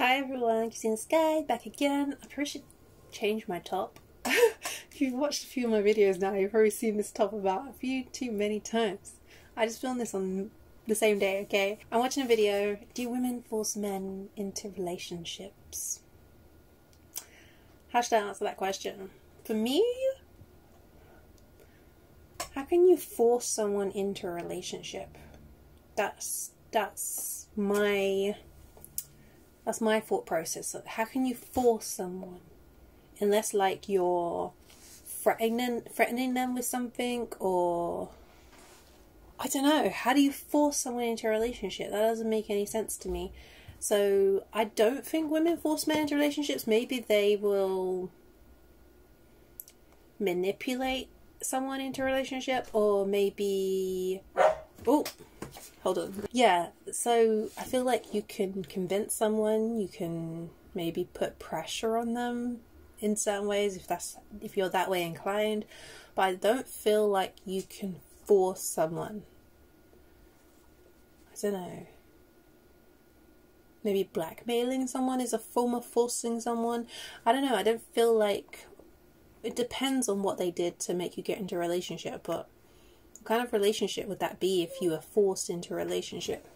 Hi everyone, Christina Sky back again. I probably should change my top. If you've watched a few of my videos now, you've probably seen this top about a few too many times. I just filmed this on the same day, okay? I'm watching a video, do women force men into relationships? How should I answer that question? For me, how can you force someone into a relationship? That's my thought process. How can you force someone? Unless like you're threatening them with something, or I don't know. How do you force someone into a relationship? That doesn't make any sense to me. So I don't think women force men into relationships. Maybe they will manipulate someone into a relationship, or maybe... Oh, hold on. Yeah, so I feel like you can convince someone, you can maybe put pressure on them in certain ways if you're that way inclined, but I don't feel like you can force someone. I don't know. Maybe blackmailing someone is a form of forcing someone. I don't know. I don't feel like... It depends on what they did to make you get into a relationship, but what kind of relationship would that be if you were forced into a relationship?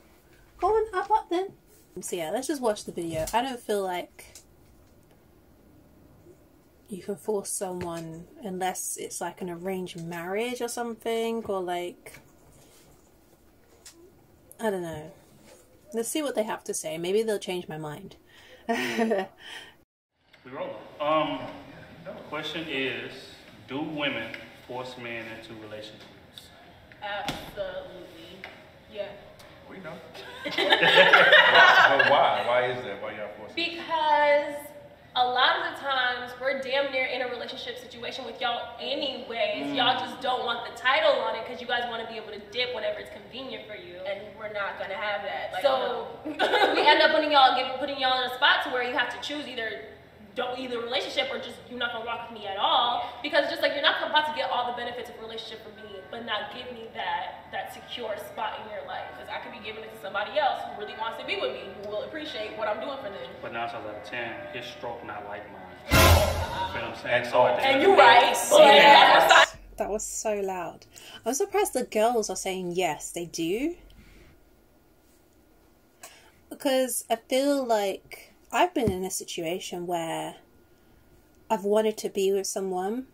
Go on, up then. So yeah, let's just watch the video. I don't feel like you can force someone unless it's like an arranged marriage or something, or like, I don't know. Let's see what they have to say. Maybe they'll change my mind. We roll. The question is, do women force men into relationships? Absolutely. Yeah. We know. But why? Why is that? Why y'all forcing? Because a lot of the times we're damn near in a relationship situation with y'all anyways. Y'all just don't want the title on it because you guys want to be able to dip whenever it's convenient for you, and we're not gonna have that. Like, so we end up putting y'all in a spot to where you have to choose either relationship or just you're not gonna rock with me at all, because it's just like you're not about to get all the benefits of a relationship from me but not give me that secure spot in your life, because I could be giving it to somebody else who really wants to be with me, who will appreciate what I'm doing for them. But 9 times out of 10, his stroke not like mine. You feel what I'm saying? So and you're right. Yes. That was so loud. I'm surprised the girls are saying yes, they do. Because I feel like I've been in a situation where I've wanted to be with someone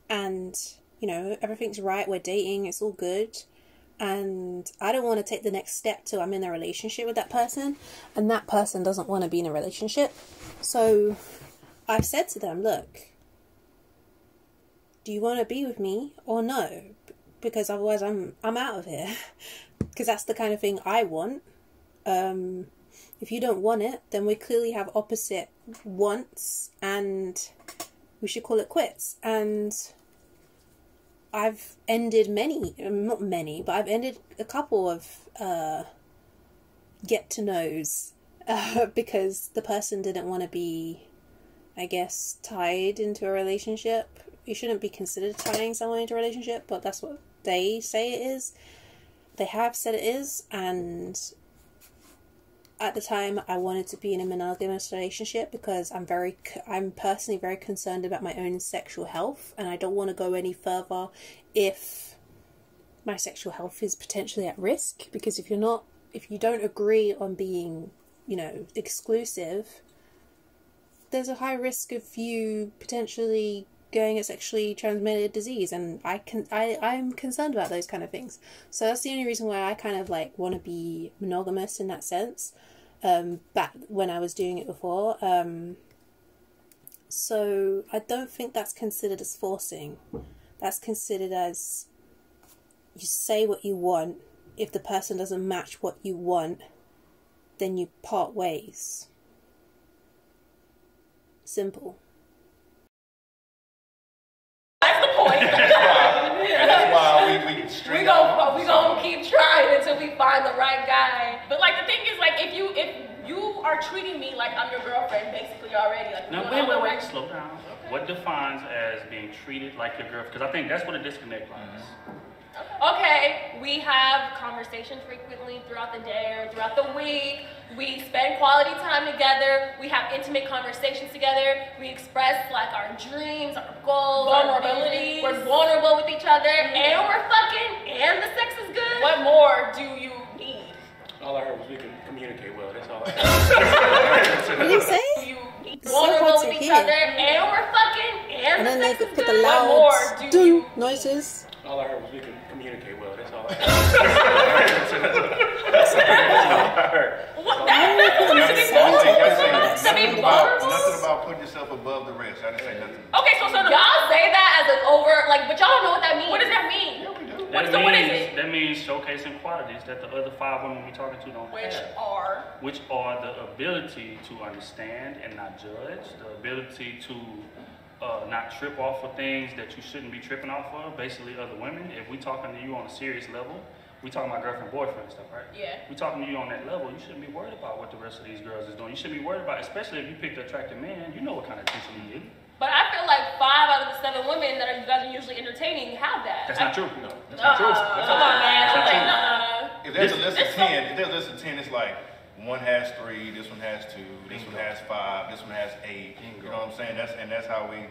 and, you know, everything's right, we're dating, it's all good, and I don't want to take the next step till I'm in a relationship with that person, and that person doesn't want to be in a relationship. So I've said to them, look, do you want to be with me or no? Because otherwise I'm out of here. Because that's the kind of thing I want. If you don't want it, then we clearly have opposite wants, and we should call it quits. And I've ended not many, but I've ended a couple of get-to-knows because the person didn't want to be, I guess, tied into a relationship. You shouldn't be considered tying someone into a relationship, but that's what they say it is. They have said it is, and at the time I wanted to be in a monogamous relationship because I'm personally very concerned about my own sexual health, and I don't want to go any further if my sexual health is potentially at risk, because if you don't agree on being, you know, exclusive, there's a high risk of you potentially getting a sexually transmitted disease, and I'm concerned about those kind of things. So that's the only reason why I kind of like want to be monogamous in that sense, back when I was doing it before. So I don't think that's considered as forcing. That's considered as you say what you want. If the person doesn't match what you want, then you part ways. Simple. That's the point. That's why we gonna keep trying until we find the right guy. But like the thing is, like if you are treating me like I'm your girlfriend basically already, like now wait, slow down. Okay. What defines as being treated like your girlfriend? Because I think that's what a disconnect lies. Okay, we have conversations frequently throughout the day or throughout the week. We spend quality time together. We have intimate conversations together. We express like our dreams, our goals, vulnerabilities. We're vulnerable with each other, and we're fucking, and the sex is good. What more do you need? All I heard was we can communicate well. That's all I heard. What do you say? Do you need It's so hard vulnerable to with each hear. other, and we're fucking, and And then the they sex is put the good. What loud more do you noises. All I heard was we can communicate well. That's all I heard. Nothing about putting yourself above the rest. I didn't say nothing. Okay, so Y'all say that as an over, like, but y'all don't know what that means. what does that mean? Yeah, we do. What is it? That means showcasing qualities that the other 5 women we talking to don't Which have. are Which are the ability to understand and not judge, the ability to not trip off of things that you shouldn't be tripping off of, basically other women. If we talking to you on a serious level, we talking about girlfriend, boyfriend stuff, right? Yeah. We talking to you on that level, you shouldn't be worried about what the rest of these girls is doing. You shouldn't be worried about, especially if you picked an attractive man, you know what kind of attention he get. But I feel like 5 out of the 7 women that you guys are usually entertaining have that. That's not true. No, that's not true. That's come not on, man. That's not Okay, true. If there's a This- list of this 10, if there's a list of 10, it's like one has 3, this one has 2, this one has 5, this one has 8. You know what I'm saying? That's how we.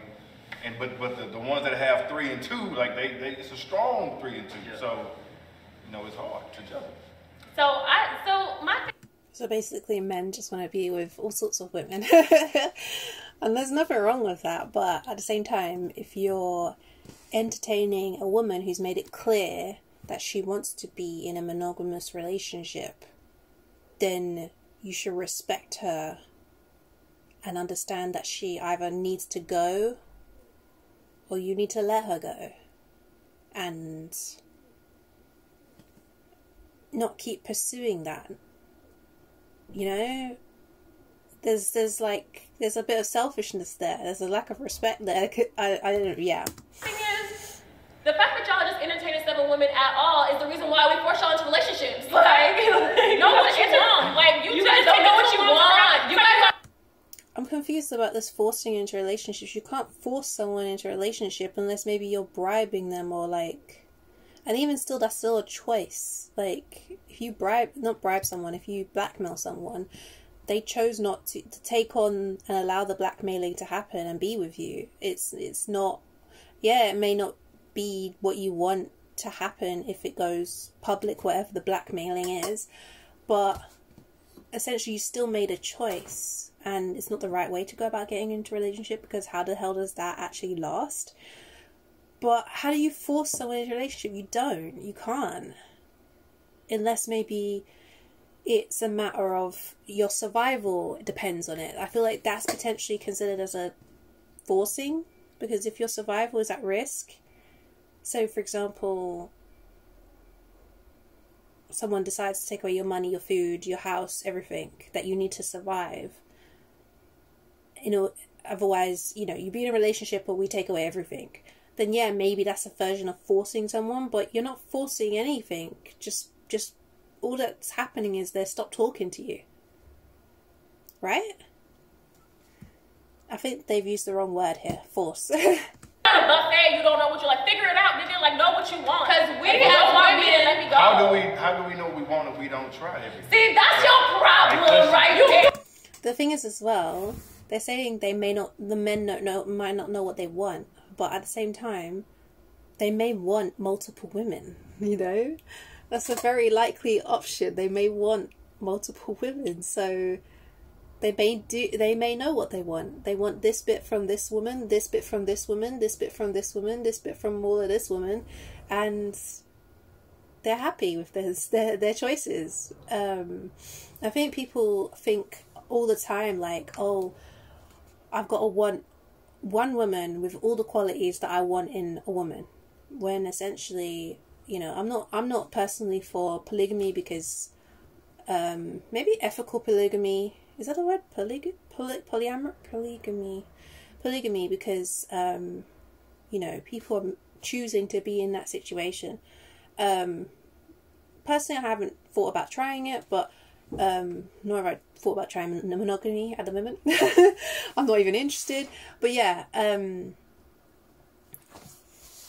And but the ones that have 3 and 2, like they it's a strong 3 and 2. Yeah. So you know it's hard to judge. So my So basically, men just want to be with all sorts of women. And there's nothing wrong with that. But at the same time, if you're entertaining a woman who's made it clear that she wants to be in a monogamous relationship, then you should respect her and understand that she either needs to go or you need to let her go. And not keep pursuing that. You know, there's a bit of selfishness there. There's a lack of respect there. I don't. Yeah. thing is, the fact that y'all just entertaining 7 women at all is the reason why we force y'all into relationships. Like, know what you want. Like, you guys don't know what you want. You guys. I'm confused about this forcing into relationships. You can't force someone into a relationship unless maybe you're bribing them or like. And even still, that's still a choice. Like, if you not bribe someone, if you blackmail someone, they chose not to take on and allow the blackmailing to happen and be with you. It's not, yeah, it may not be what you want to happen if it goes public, whatever the blackmailing is, but essentially you still made a choice, and it's not the right way to go about getting into a relationship, because how the hell does that actually last? But how do you force someone into a relationship? You don't. You can't. Unless maybe it's a matter of your survival depends on it. I feel like that's potentially considered as a forcing, because if your survival is at risk, so for example, someone decides to take away your money, your food, your house, everything that you need to survive, you know, otherwise, you know, you be in a relationship or we take away everything, then yeah, maybe that's a version of forcing someone, but you're not forcing anything. Just all that's happening is they stop talking to you. Right? I think they've used the wrong word here. Force. not a buffet. You don't know what you like. Figure it out, nigga. Like, know what you want. Because we If you have don't want women- me, then let me go. How do we know what we want if we don't try everything? See, that's your problem right there. The thing is as well, they're saying the men might not know what they want, but at the same time, they may want multiple women, you know? That's a very likely option. They may want multiple women, so they may know what they want. They want this bit from this woman, this bit from this woman, this bit from this woman, this bit from all of this woman, and they're happy with their choices. I think people think all the time like, oh, I've got to want one woman with all the qualities that I want in a woman, when essentially, you know, I'm not personally for polygamy because maybe ethical polygamy, is that a word? Polygamy because you know, people are choosing to be in that situation. Personally, I haven't thought about trying it, but nor have I thought about trying monogamy at the moment. I'm not even interested. But yeah,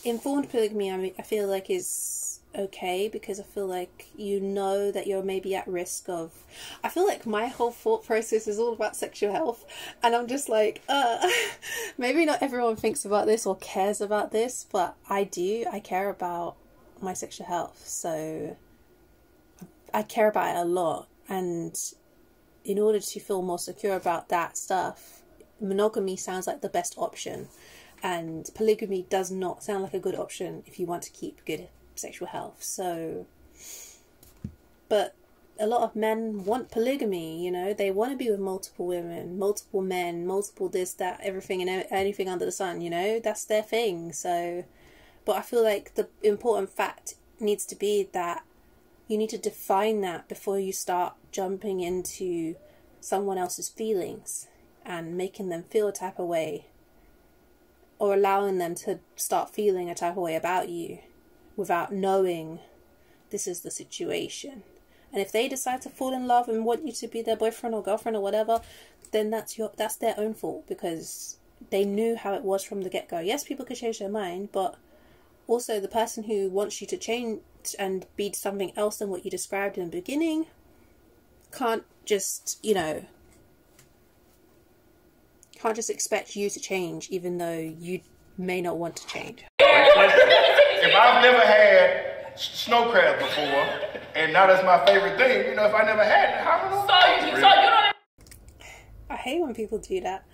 informed polygamy, I feel like is okay, because I feel like you know that you're maybe at risk of... I feel like my whole thought process is all about sexual health, and I'm just like, maybe not everyone thinks about this or cares about this, but I do. I care about my sexual health, so I care about it a lot, and in order to feel more secure about that stuff, monogamy sounds like the best option, and polygamy does not sound like a good option if you want to keep good sexual health. So, but a lot of men want polygamy, you know, they want to be with multiple women, multiple men, multiple this, that, everything and anything under the sun, you know, that's their thing. So, but I feel like the important fact needs to be that you need to define that before you start jumping into someone else's feelings and making them feel a type of way, or allowing them to start feeling a type of way about you without knowing this is the situation. And if they decide to fall in love and want you to be their boyfriend or girlfriend or whatever, then that's their own fault, because they knew how it was from the get-go. Yes, people could change their mind, but also the person who wants you to change and be something else than what you described in the beginning can't just, you know, can't just expect you to change even though you may not want to change. If I've never had snow crabs before, and now that's my favorite thing, you know, if I never had it, how am I So you don't... I hate when people do that.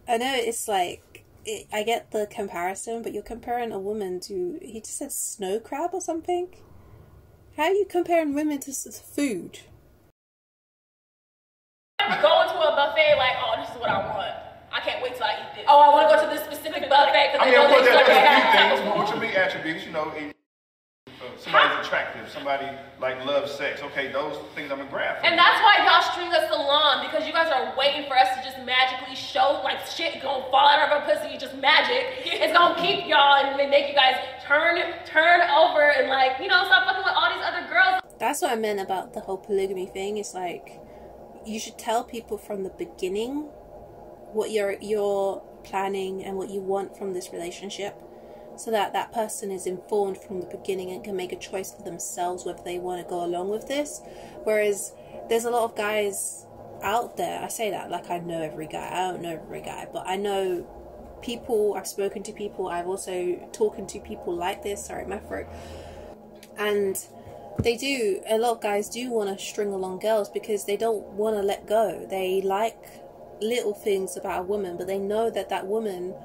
I know it's like, I get the comparison, but you're comparing a woman to, he just said snow crab or something? How are you comparing women to food? Go into a buffet like, oh, this is what I want. I can't wait till I eat this. Oh, I want to go to this specific buffet because I mean, of course, there's a few things, which will be attributes, you know, somebody's attractive, somebody like loves sex. Okay, those things I'm gonna grab. And that's why y'all string us along, because you guys are waiting for us to just magically show, like, shit gonna fall out of our pussy, just magic. It's gonna keep y'all and make you guys turn over and, like, you know, stop fucking with all these other girls. That's what I meant about the whole polygamy thing. It's like, you should tell people from the beginning what you're planning and what you want from this relationship, so that that person is informed from the beginning and can make a choice for themselves whether they want to go along with this. Whereas there's a lot of guys out there, I say that like I know every guy, I don't know every guy, but I know people, I've spoken to people, I've also talking to people like this, sorry my throat, and they do, a lot of guys do want to string along girls because they don't want to let go. They like little things about a woman, but they know that that woman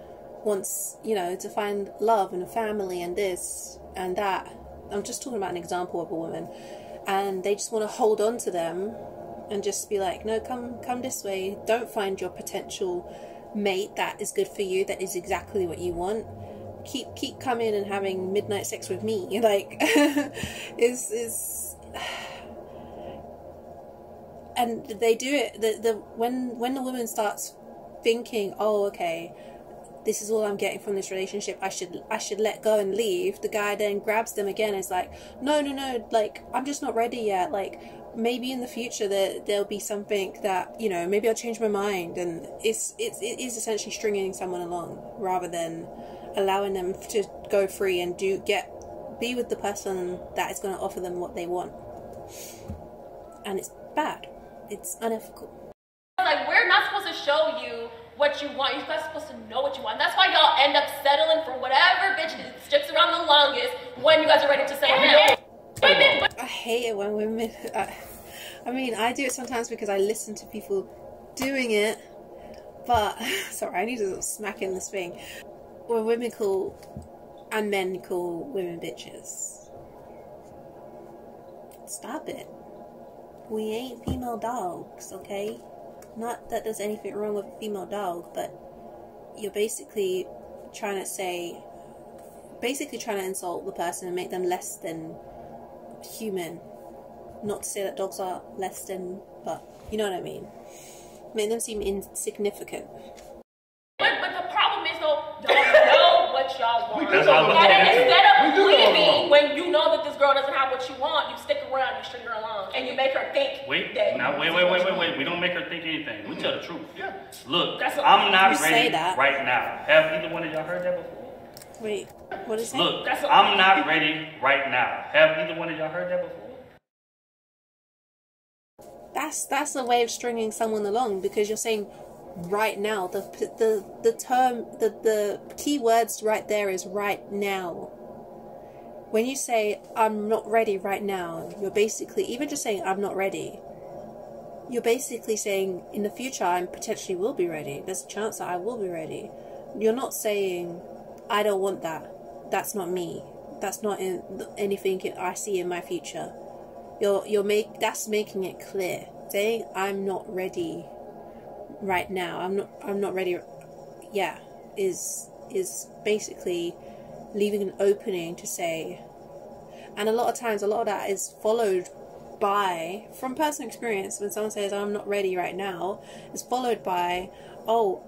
wants, you know, to find love and a family and this and that. I'm just talking about an example of a woman, and they just want to hold on to them and just be like, no, come this way, don't find your potential mate that is good for you, that is exactly what you want. Keep coming and having midnight sex with me, like is and they do it when the woman starts thinking, oh, okay, this is all I'm getting from this relationship, I should let go and leave, the guy then grabs them again and is like, no, like, I'm just not ready yet, like, maybe in the future there'll be something that, you know, maybe I'll change my mind. And it is essentially stringing someone along rather than allowing them to go free and be with the person that is going to offer them what they want. And it's bad, it's unethical. Like, we're not supposed to show you what you want. You're guys supposed to know what you want. That's why y'all end up settling for whatever bitch sticks around the longest when you guys are ready to say no. I hate it when women, I mean, I do it sometimes because I listen to people doing it, but, sorry, I need to smack in this thing. When women call, and men call women bitches. Stop it. We ain't female dogs, okay? Not that there's anything wrong with a female dog, but you're basically trying to insult the person and make them less than human. Not to say that dogs are less than, but you know what I mean. Make them seem insignificant. But the problem is, though, y'all know what y'all want. And instead of leaving when you know that this girl doesn't have what you want, you stick around, you string her along, and you make her think. Wait. We don't make her think anything. We tell the truth. Yeah. Look, I'm not ready that right now. Have either one of y'all heard that before? Wait, what is that? Look, I'm not ready right now. Have either one of y'all heard that before? That's a way of stringing someone along, because you're saying right now. The term, the key words right there is right now. When you say I'm not ready right now, you're basically, even just saying I'm not ready, you're basically saying in the future I potentially will be ready. There's a chance that I will be ready. You're not saying I don't want that. That's not me. That's not in anything I see in my future. That's making it clear. Saying I'm not ready right now. I'm not ready. Yeah, is basically leaving an opening to say. And a lot of times, a lot of that is followed by, from personal experience, when someone says I'm not ready right now, it's followed by, oh,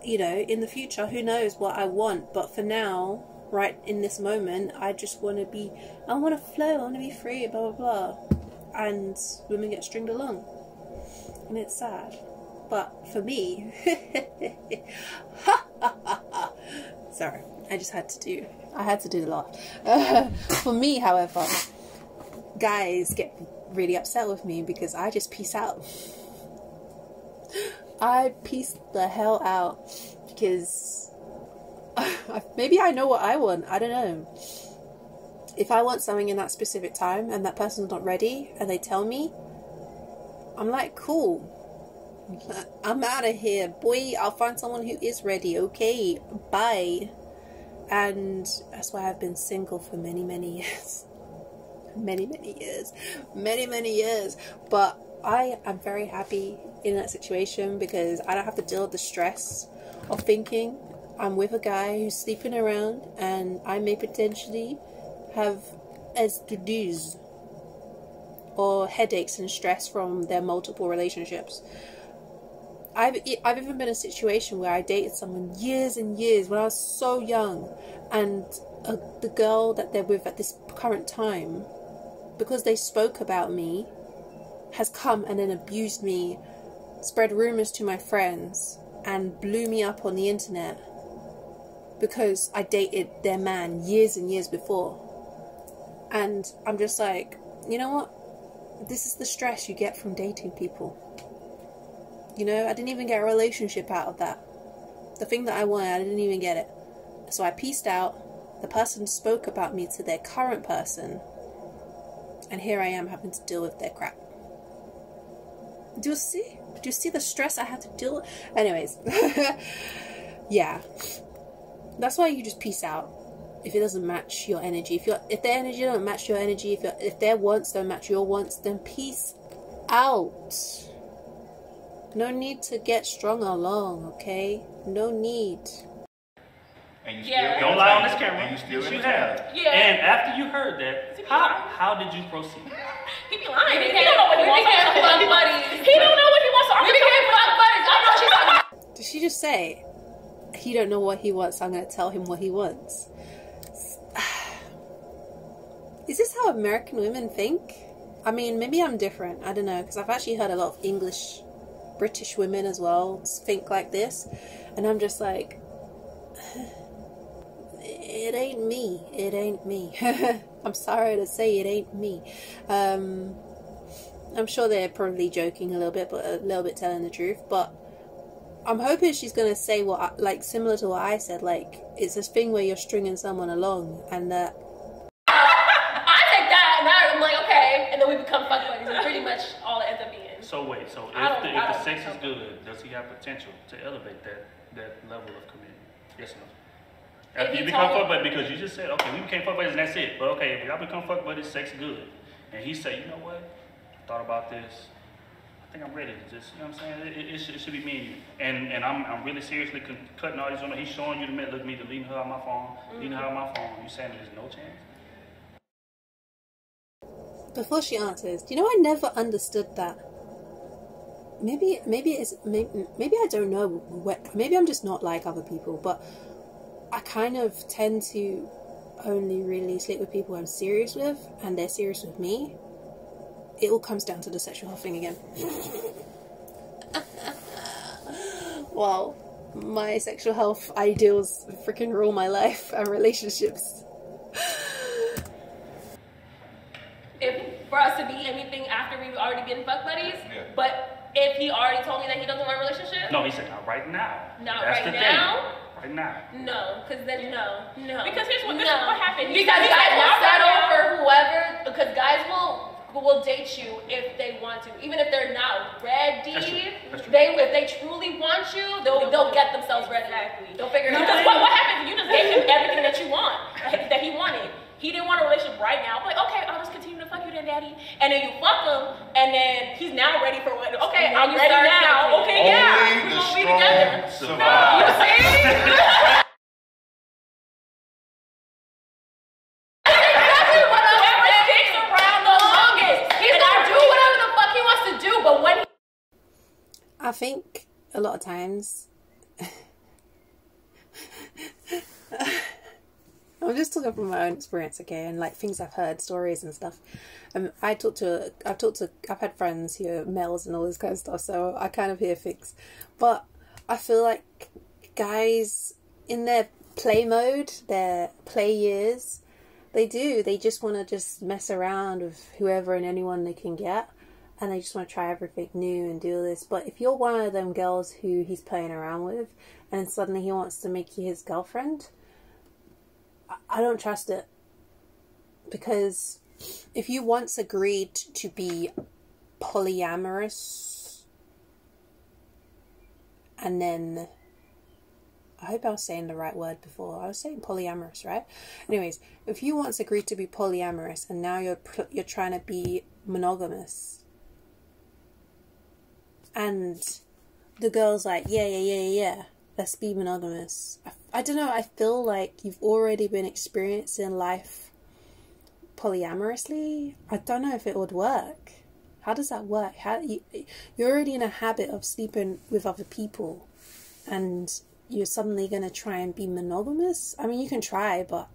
you know, in the future, who knows what I want, but for now, right in this moment, I just want to be, I want to flow, I want to be free, blah, blah, blah. And women get stringed along. And it's sad. But for me, sorry, I had to do the laugh. For me, however, guys get really upset with me because I just peace out. I peace the hell out because maybe I know what I want. I don't know. If I want something in that specific time and that person's not ready and they tell me, I'm like, cool. I'm out of here, boy. I'll find someone who is ready. Okay, bye. And that's why I've been single for many, many years. Many years. But I am very happy in that situation because I don't have to deal with the stress of thinking I'm with a guy who's sleeping around and I may potentially have STDs or headaches and stress from their multiple relationships. I've even been in a situation where I dated someone years and years when I was so young, and the girl that they're with at this current time, because they spoke about me, has come and then abused me, spread rumors to my friends, and blew me up on the internet because I dated their man years and years before. And I'm just like, you know what? This is the stress you get from dating people. You know, I didn't even get a relationship out of that. The thing that I wanted, I didn't even get it. So I peaced out. The person spoke about me to their current person. And here I am having to deal with their crap. Do you see? Do you see the stress I had to deal with? Anyways. Yeah. That's why you just peace out. If it doesn't match your energy. If their energy don't match your energy. If their wants don't match your wants. Then peace out. No need to get strung along, okay? No need. And you Yeah. still Don't lie on this camera. And you still Yes, in you the have. Yeah. And after you heard that, how did you proceed? He be lying. He don't know what he wants. I'm fuck buddies. He don't know what he wants. So I'm became fuck buddies. I know what she's talking about. Did she just say, he don't know what he wants, so I'm going to tell him what he wants? Is this how American women think? I mean, maybe I'm different. I don't know, because I've actually heard a lot of British women as well think like this. And I'm just like, it ain't me. It ain't me. I'm sorry to say it ain't me. I'm sure they're probably joking a little bit, but a little bit telling the truth. But I'm hoping she's going to say similar to what I said, like, it's this thing where you're stringing someone along and that. I take that and I'm like, okay, and then we become fuck buddies. And pretty much all it ends up being. So wait, so if the sex is good, does he have potential to elevate that level of commitment? Yes or no? After you become fuck buddies, because you just said, okay, we became fuck buddies and that's it. But okay, if y'all become fuck buddies, sex good. And he say, you know what? I thought about this. I think I'm ready to just, you know what I'm saying? It should be me and you. And I'm really seriously cutting all these on. He's showing you the minute, look at me, deleting her out my phone, deleting her out my phone. You saying there's no chance? Before she answers, do you know I never understood that? Maybe I don't know. Maybe I'm just not like other people, but I kind of tend to only really sleep with people I'm serious with, and they're serious with me. It all comes down to the sexual thing again. Well, my sexual health ideals freaking rule my life and relationships. If for us to be anything after we've already been fuck buddies, Yeah. but if he already told me that he doesn't want a relationship, No, he said not right now. Not That's right the now? Thing. Right now. no, because then no. Because here's what, this is what happened. He Because said guys will not right settle now. for whoever. Because guys will date you if they want to, even if they're not ready. That's true. That's true. If they truly want you, they'll get themselves ready. Exactly. They'll figure it Because out. what happened? You just gave him everything that you want, that he wanted. He didn't want a relationship right now. I'm like, okay, I'll just continue to fuck you then, daddy. And then you fuck him, and then he's now ready for what? Okay, And then I'm you ready start now. thinking. Okay, yeah, Only we're the gonna be together. strong No, you survive. see? Exactly what I'm Whoever saying. sticks around the longest. He's And gonna I do whatever the fuck he wants to do, but when he I think a lot of times I'm just talking from my own experience, okay, and like things I've heard, stories and stuff. I've had friends who are males and all this kind of stuff, so I kind of hear things. But I feel like guys in their play mode, their play years, they just want to just mess around with whoever and anyone they can get, and they just want to try everything new and do all this. But if you're one of them girls who he's playing around with, and suddenly he wants to make you his girlfriend, I don't trust it. Because if you once agreed to be polyamorous, and then, I hope I was saying the right word before. I was saying polyamorous, right? Anyways, if you once agreed to be polyamorous and now you're trying to be monogamous, and the girl's like, yeah, let's be monogamous. I don't know, I feel like you've already been experiencing life polyamorously. I don't know if it would work. How does that work? You're already in a habit of sleeping with other people, and you're suddenly going to try and be monogamous? I mean, you can try, but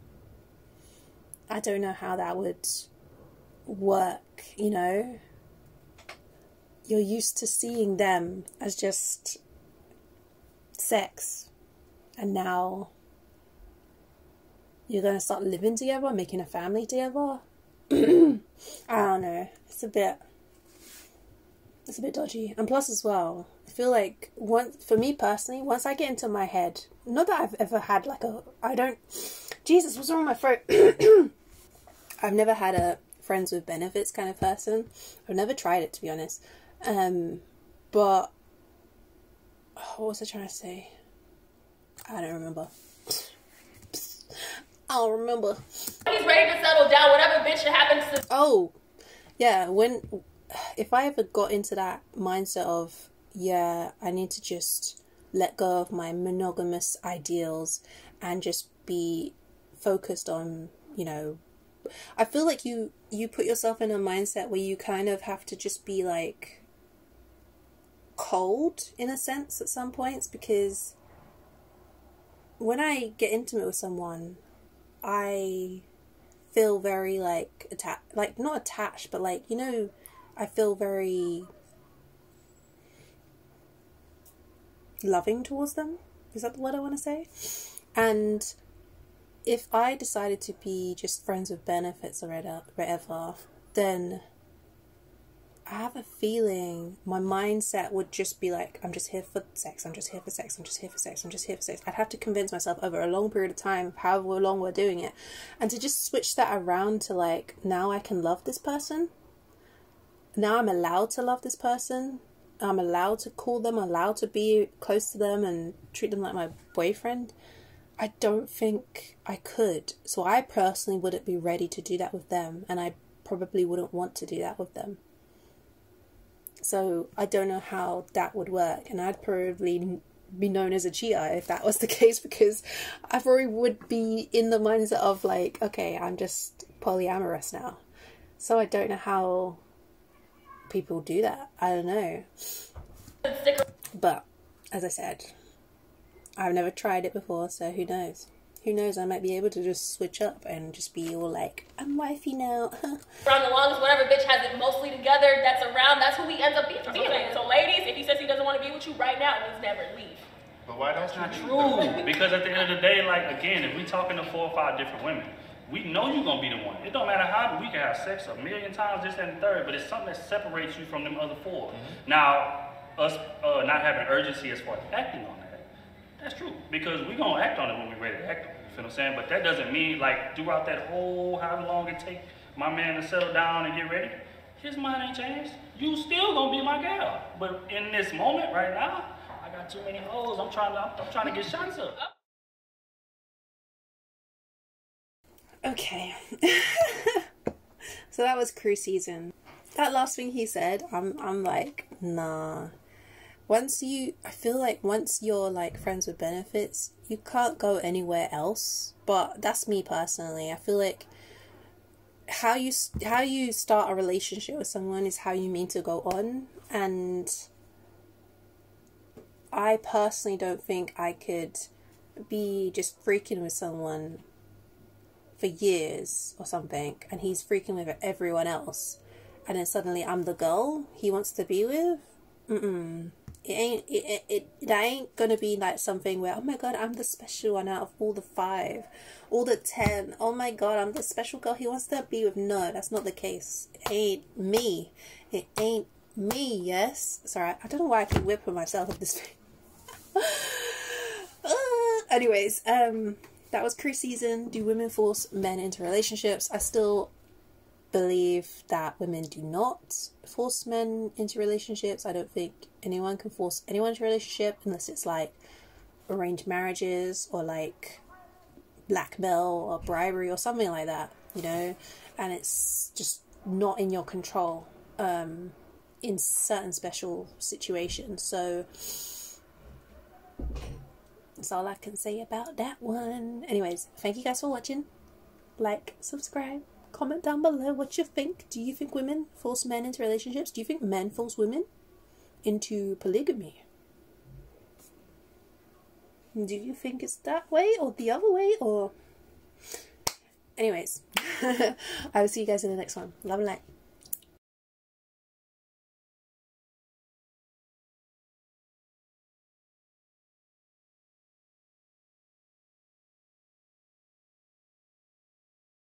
I don't know how that would work, you know? You're used to seeing them as just sex, and now you're going to start living together, making a family together? I don't know. It's a bit dodgy. And plus as well, I feel like for me personally, once I get into my head, not that I've ever had like Jesus, what's wrong with my throat? I've never had a friends with benefits kind of person. I've never tried it, to be honest. But what was I trying to say? I don't remember. I don't remember. he's ready to settle down, whatever bitch that happens to Oh, yeah, if I ever got into that mindset of, yeah, I need to just let go of my monogamous ideals and just be focused on, you know, I feel like you put yourself in a mindset where you kind of have to just be like cold in a sense at some points, because when I get intimate with someone, I feel very like not attached, but like, you know, I feel very loving towards them. Is that the word I want to say? And if I decided to be just friends with benefits or whatever, then I have a feeling my mindset would just be like, I'm just here for sex, I'm just here for sex, I'm just here for sex, I'm just here for sex. I'd have to convince myself over a long period of time, however long we're doing it, and to just switch that around to like, now I can love this person. Now I'm allowed to love this person. I'm allowed to call them, allowed to be close to them and treat them like my boyfriend. I don't think I could. So I personally wouldn't be ready to do that with them, and I probably wouldn't want to do that with them. So I don't know how that would work, and I'd probably be known as a cheater if that was the case, because I probably would be in the mindset of like, okay, I'm just polyamorous now. So I don't know how people do that. I don't know. But as I said, I've never tried it before, so who knows? Who knows, I might be able to just switch up and just be all like, I'm wifey now. around the longest, whatever bitch has it mostly together, that's around, that's who he ends up being with. So ladies, if he says he doesn't want to be with you right now, it means never leave. But why don't That's not you? true. Because at the end of the day, like, again, if we talking to 4 or 5 different women, we know you're gonna be the one. It don't matter how we can have sex a million times, this and the third, but it's something that separates you from them other 4. Now, us not having urgency as far as acting on that, that's true. Because we gonna act on it when we're ready to act on it. You feel what I'm saying? But that doesn't mean, like, throughout that whole, however long it take my man to settle down and get ready, his mind ain't changed. You still gonna be my gal. But in this moment right now, I got too many hoes. I'm trying to get shots up. Okay. So that was cruise season. That last thing he said, I'm like, nah. I feel like once you're like friends with benefits, you can't go anywhere else. But that's me personally. I feel like how you start a relationship with someone is how you mean to go on, and I personally don't think I could be just freaking with someone for years or something, and he's freaking with everyone else, and then suddenly I'm the girl he wants to be with. That ain't gonna be like something where, oh my god, I'm the special one out of all the 5, all the 10. Oh my god, I'm the special girl he wants to be with. No, that's not the case. It ain't me. It ain't me. Yes. Sorry, I don't know why I keep whipping myself with this thing. Anyways, that was cruise season. Do women force men into relationships? I still believe that women do not force men into relationships. I don't think anyone can force anyone into a relationship unless it's like arranged marriages or like blackmail or bribery or something like that, you know, and it's just not in your control in certain special situations. So that's all I can say about that one. Anyways, thank you guys for watching. Like, subscribe, comment down below what you think. Do you think women force men into relationships? Do you think men force women into polygamy? Do you think it's that way or the other way? Or anyways, I will see you guys in the next one. Love and light.